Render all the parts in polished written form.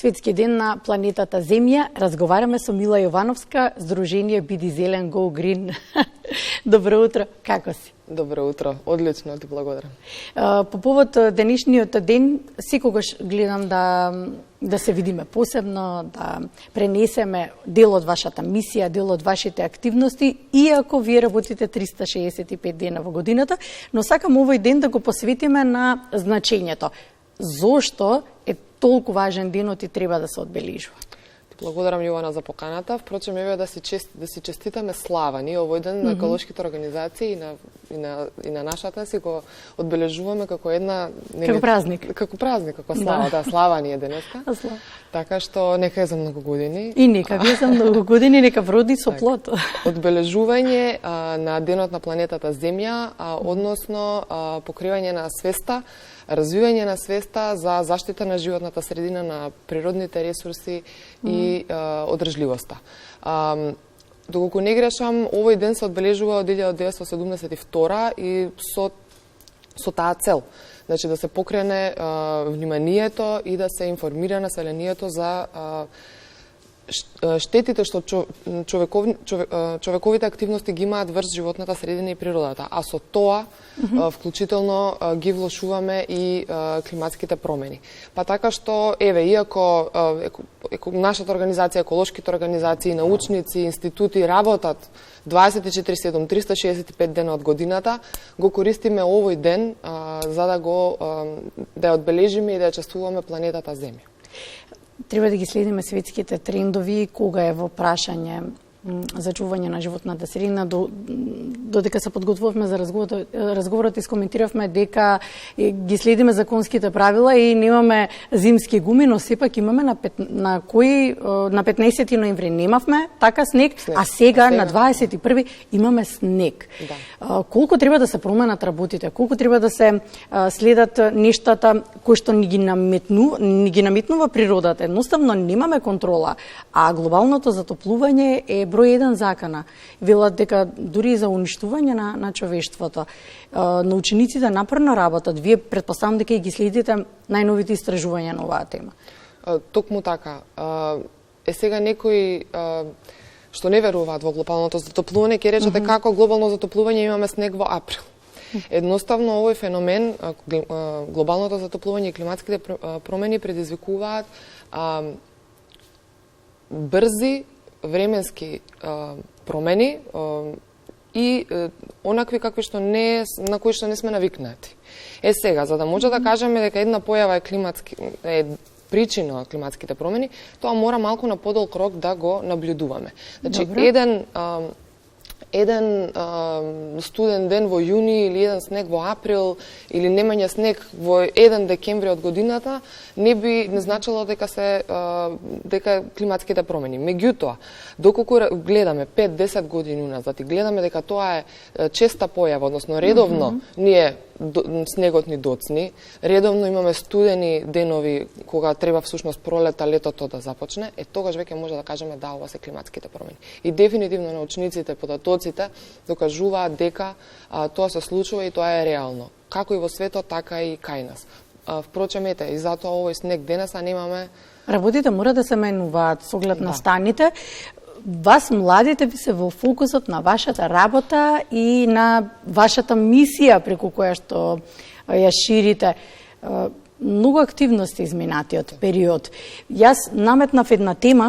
Светски ден на планетата Земја. Разговараме со Мила Јовановска, Сдружение Биди Зелен, Go Green. Добро утро, како си? Добро утро, одлично, ти благодарам. По повод денешниот ден, секогаш гледам да се видиме посебно, да пренесеме дел од вашата мисија, дел од вашите активности, иако вие работите 365 дена во годината, но сакам овој ден да го посветиме на значењето. Зошто е толку важен денот и треба да се одбележува? Благодарам, Јована, за поканата. Впрочем, еве да си честитаме слава. Ние овој ден на еколошките организации и на нашата си го одбележуваме како една... Како празник. Како празник, како слава. Да, слава ни е денеска. Слава. Така што нека е за многу години. И нека ви е за многу години, нека вроди со плод. Одбележување на денот на планетата Земја, односно покривање на свеста, развивање на свеста за заштита на животната средина, на природните ресурси и одржливоста. Доколку не грешам, овој ден се одбележува од 1972 и со таа цел. Значи да се покрене вниманието и да се информира населението за штетите што човековите активности ги имаат врз животната средина и природата, а со тоа вклучително ги влошуваме и климатските промени. Па така што, еве, иако нашата организација, еколошките организации, научници, институти работат 24/7, 365 дена од годината, го користиме овој ден за да ја одбележиме и да ја чествуваме планетата Земја. Треба да ги следиме светските трендови, кога е во прашање за чување на животната средина. Додека се подготвувавме за разговорот, искоментиравме дека ги следиме законските правила и немаме зимски гуми, но сепак имаме на 15 ноември немавме така снег, а сега на 21 имаме снег. Да. Колку треба да се променат работите, колку треба да се следат нештата кои што ни ги наметнува природата. Едноставно немаме контрола, а глобалното затоплување е број еден закана. Велат дека дури и за уништување на човештвото. Научениците напорно работат. Вие претпоставам дека и ги следите најновите истражувања на оваа тема. Токму така. Сега некои што не веруваат во глобалното затоплување ќе речете како глобално затоплување имаме снег во април. Едноставно овој феномен, глобалното затоплување и климатските промени предизвикуваат брзи временски промени и онакви какви што на кои што не сме навикнати. Сега, за да може да кажеме дека една појава е причина од климатските промени, тоа мора малку на подолг рок да го наблюдуваме. Значи, еден студен ден во јуни или еден снег во април или немање снег во 1 декември од годината не значило дека климатските промени. Меѓутоа, доколку гледаме 5-10 години уназад и гледаме дека тоа е честа појава, односно редовно снегот ни доцни, редовно имаме студени денови кога треба всушност пролета, летото да започне, тогаш веќе може да кажеме да, ова се климатските промени. И дефинитивно научниците, податоците докажуваат дека тоа се случува и тоа е реално. Како и во светот, така и кај нас. Впрочем, и затоа овој снег денеса немаме. Работите мора да се менуваат со оглед на станите. Вас, младите, ви се во фокусот на вашата работа и на вашата мисија преку која што ја ширите. Многу активности изминатиот период. Јас наметнав една тема,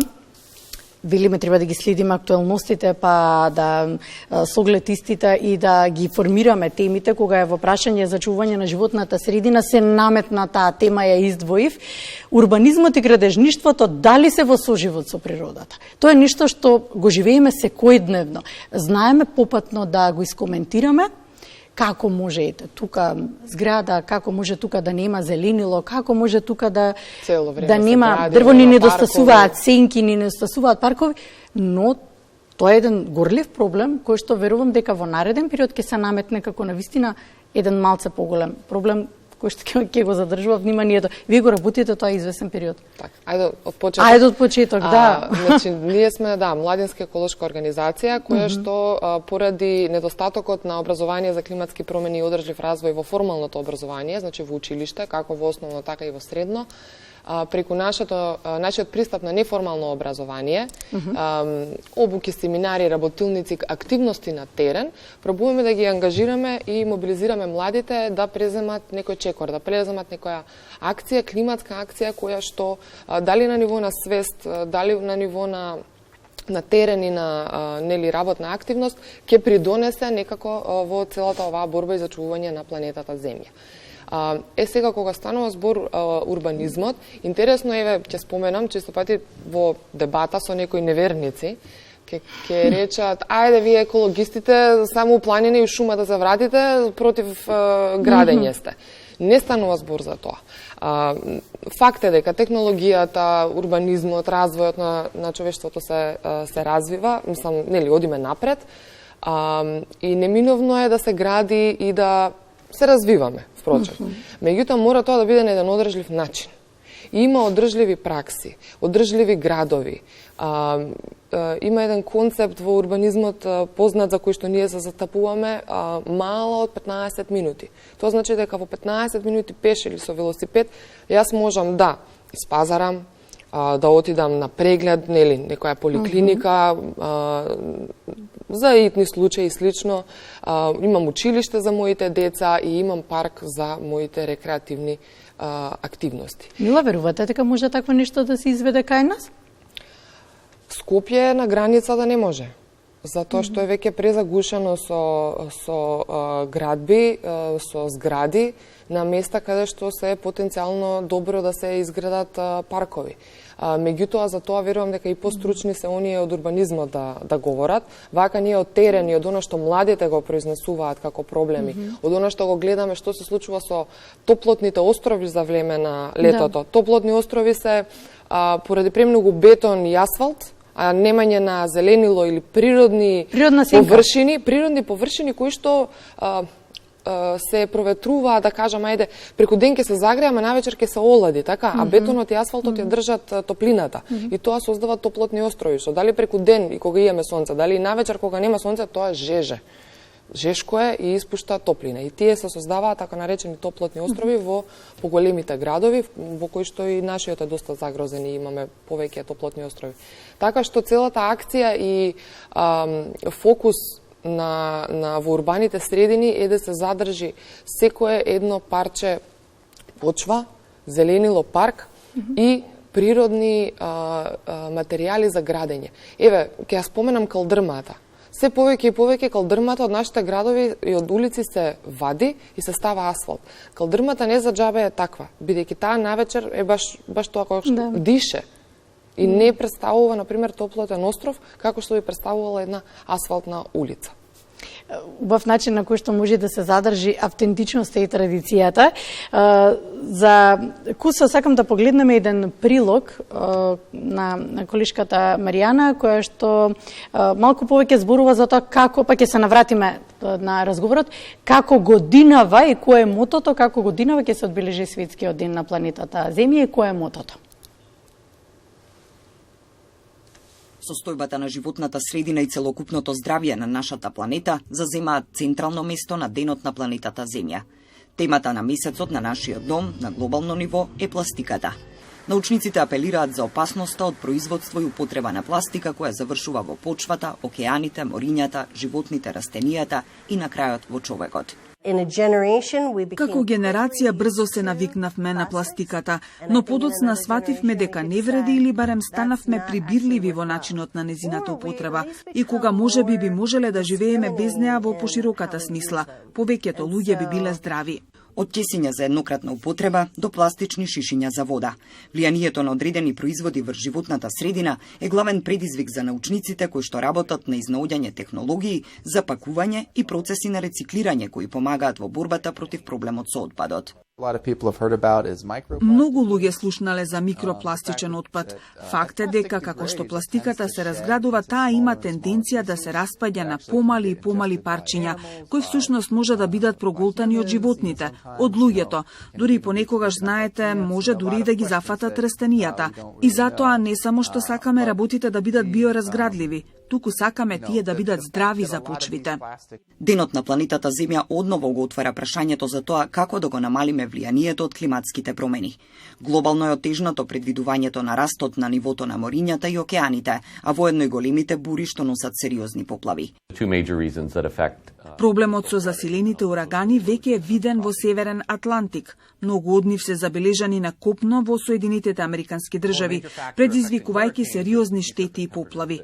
велиме треба да ги следиме актуелностите, па да со оглед истите и да ги формираме темите, кога е во прашање за чување на животната средина, се наметна таа тема, ја издвоив. Урбанизмот и градежништвото дали се во соживот со природата? Тоа е нешто што го живееме секојдневно. Знаеме попатно да го искоментираме, како може тука зграда, како може тука да нема зеленило, како може тука да нема дрво, ни недостасуваат сенки, ни недостасуваат паркови, но тоа е еден горлив проблем кој што верувам дека во нареден период ќе се наметне како навистина еден малце поголем проблем кој што ќе го задржува вниманието. Вие го работите тоа извесен период. Так, ајде од почеток, да. Значи, ние сме, младинска еколошка организација која што поради недостатокот на образование за климатски промени и одржлив развој во формалното образование, значи во училиште, како во основно, така и во средно, преку нашиот пристап на неформално образование, обуки, семинари, работилници, активности на терен, пробуваме да ги ангажираме и мобилизираме младите да преземат некој чекор, да преземат некоја акција, климатска акција која што дали на ниво на свест, дали на ниво на терен и на работна активност ќе придонесе некако во целата оваа борба и зачувување на планетата Земја. Сега кога станува збор урбанизмот, интересно ќе споменам, често пати во дебата со некои неверници, ќе речат, ајде вие екологистите само у планини и шума да се вратите, против градење сте. Не станува збор за тоа. Факт е дека технологијата, урбанизмот, развојот на човештвото се развива, мислам, одиме напред, и неминовно е да се гради и да се развиваме, впрочем. Меѓутоа, мора тоа да биде на еден одржлив начин. И има одржливи пракси, одржливи градови. Има еден концепт во урбанизмот познат за кој што ние се застапуваме, мала од 15 минути. Тоа значи дека во 15 минути пеш или со велосипед јас можам да испазарам, да отидам на преглед, некоја поликлиника, за итни случаи и слично. Имам училиште за моите деца и имам парк за моите рекреативни активности. Мила, верувате дека може такво нешто да се изведе кај нас? Скопје на граница да не може, затоа што е веќе презагушено со градби, со згради на места каде што се потенцијално добро да се изградат паркови. Меѓутоа, за тоа верувам дека и постручни се оние од урбанизмот да говорат. Вака ние од терен и од она што младите го произнесуваат како проблеми, од она што го гледаме што се случува со топлотните острови за време на летото. Топлотни острови се поради премногу бетон и асфалт, немање на зеленило или природни површини кои што се проветруваа, да кажам, ајде, преку ден ќе се загрее, ама навечер ќе се олади, така? А бетонот и асфалтот ја држат топлината. И тоа создава топлотни острови, што дали преку ден и кога имаме сонце, дали и навечер кога нема сонце, тоа жеже. Жешко е и испушта топлина. И тие се создаваат така наречени топлотни острови во поголемите градови, во кои што и нашиот е доста загрозен и имаме повеќе топлотни острови. Така што целата акција и фокус во урбаните средини е да се задржи секое едно парче почва, зеленило, парк и природни материјали за градење. Еве, ќе ја споменам калдрмата. Се повеќе и повеќе калдрмата од нашите градови и од улици се вади и се става асфалт. Калдрмата не за џабе е таква, бидејќи таа навечер е баш тоа кој што дише. И не представува, например, топлотен остров, како што би представувала една асфалтна улица. Убав начин на кој што може да се задржи автентичноста и традицијата. За кусо сакам да погледнеме еден прилог на колишката Маријана, која што малку повеќе зборува за тоа како, па ќе се навратиме на разговорот, како годинава и кое е мотото, како годинава ќе се одбележи светскиот ден на планетата Земја и кое е мотото. Состојбата на животната средина и целокупното здравје на нашата планета заземаат централно место на денот на планетата Земја. Темата на месецот на нашиот дом на глобално ниво е пластиката. Научниците апелираат за опасноста од производство и употреба на пластика која завршува во почвата, океаните, морињата, животните, растенијата и на крајот во човекот. Како генерација брзо се навикнавме на пластиката, но подоцна свативме дека не вреди или барем станавме прибирливи во начинот на незината употреба и кога можеби би можеле да живееме без неа во пошироката смисла, повеќето луѓе би биле здрави. Од кесиња за еднократна употреба до пластични шишиња за вода. Влијанието на одредени производи врз животната средина е главен предизвик за научниците кои што работат на изнаоѓање технологии за пакување и процеси на рециклирање кои помагаат во борбата против проблемот со отпадот. Многу луѓе слушнале за микропластичен отпад. Факт е дека како што пластиката се разградува, таа има тенденција да се распаѓа на помали и помали парчиња, кои всушност може да бидат проголтани од животните, од луѓето. Дури понекогаш, знаете, може дури да ги зафатат растенијата. И затоа не само што сакаме работите да бидат биоразградливи, туку сакаме тие да бидат здрави за почвите. Денот на планетата Земја одново го отвара прашањето за тоа како да го намалиме влијанието од климатските промени. Глобално е отежнато предвидувањето на растот на нивото на морињата и океаните, а воедно и големите бури што носат сериозни поплави. Проблемот со засилените урагани веќе е виден во Северен Атлантик. Многу од нив се забележани на копно во Соединетите Американски држави, предизвикувајќи сериозни штети и поплави.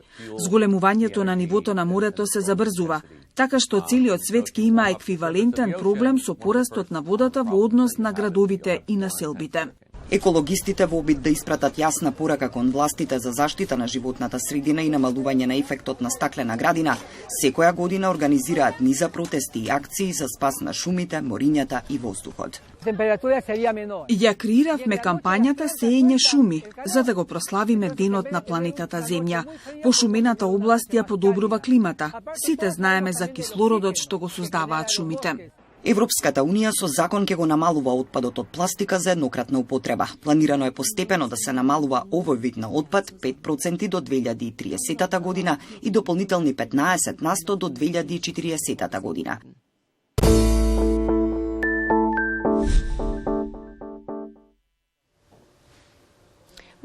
Зголемувањето на нивото на морето се забрзува, така што целиот свет ќе има еквивалентен проблем со порастот на водата во однос на градовите и населбите. Екологистите во обид да испратат јасна порака кон властите за заштита на животната средина и намалување на ефектот на стаклена градина, секоја година организираат низа протести и акции за спас на шумите, морињата и воздухот. Ја креиравме кампањата Сеење шуми, за да го прославиме денот на планетата Земја. Пошумената област ја подобрува климата. Сите знаеме за кислородот што го создаваат шумите. Европската Унија со закон ќе го намалува отпадот од пластика за еднократна употреба. Планирано е постепено да се намалува овој вид на отпад 5% до 2030 година и дополнителни 15% до 2040 година.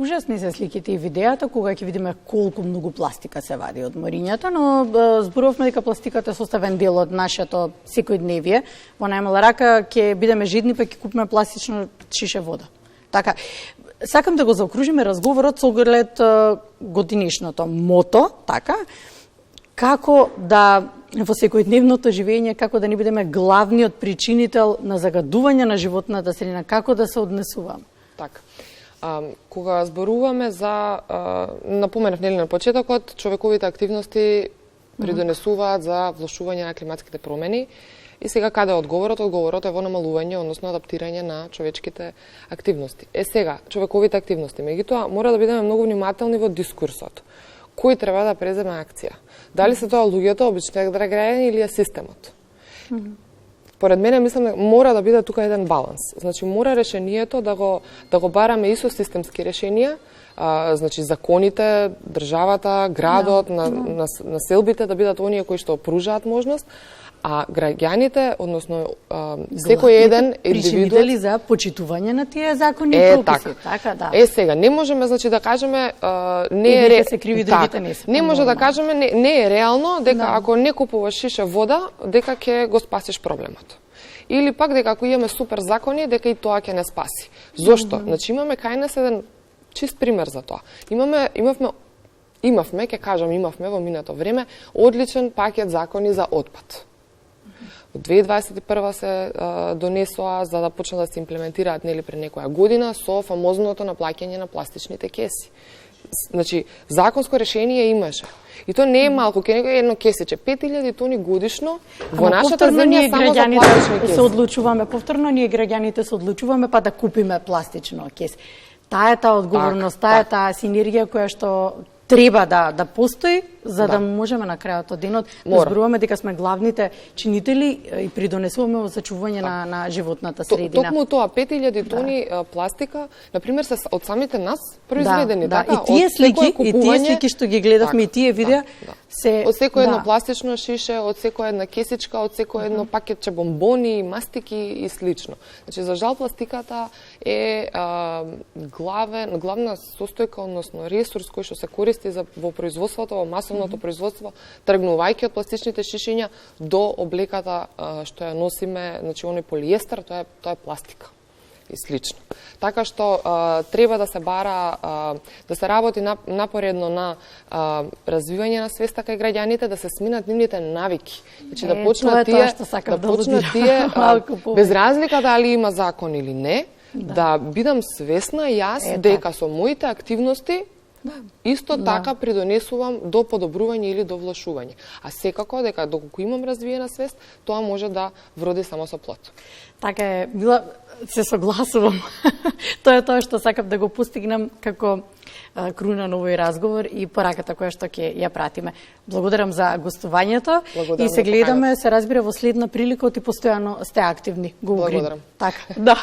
Ужасни се сликите и видеата кога ќе видиме колку многу пластика се вади од морињата, но зборувавме дека пластиката е составен дел од нашето секојдневие. Во најмала рака ќе бидеме жедни па ќе купиме пластично шише вода. Така, сакам да го заокружиме разговорот со оглед годинишното мото, така, како да во секојдневното живење, како да не бидеме главниот причинител на загадување на животната средина, како да се однесуваме. Така. Кога зборуваме за, напоменав нели на почетокот, човековите активности придонесуваат за влошување на климатските промени. И сега каде е одговорот? Одговорот е во намалување, односно адаптирање на човечките активности. Сега, човековите активности, меѓутоа мора да бидеме многу внимателни во дискурсот. Кој треба да преземе акција? Дали се тоа луѓето, обичните граѓани или е системот? Поред мене, мислам, мора да биде тука еден баланс. Значи, мора решението да го бараме и со системски решенија, значи, законите, државата, градот, населбите да бидат оние кои што пружаат можност, а граѓаните, односно, секој еден индивидуум... Причинители за почитување на тие закони и прописи. Така, да. Сега, не можеме, значи, да кажеме... не се криви, другите не се. Не може да кажеме, не е реално дека ако не купуваш шише вода, дека ќе го спасиш проблемот. Или пак дека ако имаме супер закони, дека и тоа ќе не спаси. Зошто? Значи, имаме кај нас еден чист пример за тоа. Имавме, ќе кажам, имавме во минато време, одличен пакет закони за отпад. Од 2021 се донесоа за да почнат да се имплементираат нели пред некоја година со фамозното наплаќање на пластичните кеси. Значи, законско решение имаше. И тоа не е малку, ке некој едно кесиче, 5000 тони годишно во нашата земја само за пластични кеси. Се одлучуваме, повторно ние граѓаните се одлучуваме па да купиме пластично кеси. Таа е таа одговорност, таа е таа синергија која што треба да постои, за да можеме на крајот од денот да зборуваме дека сме главните чинители и придонесуваме во зачувување на животната средина. Токму тоа 5000 тони пластика, на пример, се од самите нас произведени, така? И тие слики што ги гледавме и тие видеа се од секој едно пластично шише, од секоја една кесичка, од секој едно пакетче бомбони, мастики и слично. Значи, за жал пластиката е главна состојка, односно ресурс кој што се користи во производството, во масовното производство, тргнувајќи од пластичните шишиња до облеката што ја носиме, значи оној полиестер, тоа е пластика и слично. Така што треба да се бара, да се работи напоредно на развивање на свеста кај граѓаните, да се сменат нивните навики. Значи да почнат тие без разлика дали има закон или не, да бидам свесна јас дека со моите активности исто така придонесувам до подобрување или до влошување. А секако дека доколку имам развиена свест, тоа може да вроди само со плод. Така е, се согласувам. Тоа е тоа што сакам да го постигнам како круна на овој разговор и пораката која што ќе ја пратиме. Благодарам за гостувањето и се гледаме, се разбира во следна прилика, ти постојано сте активни. Го Благодарам. Така, да.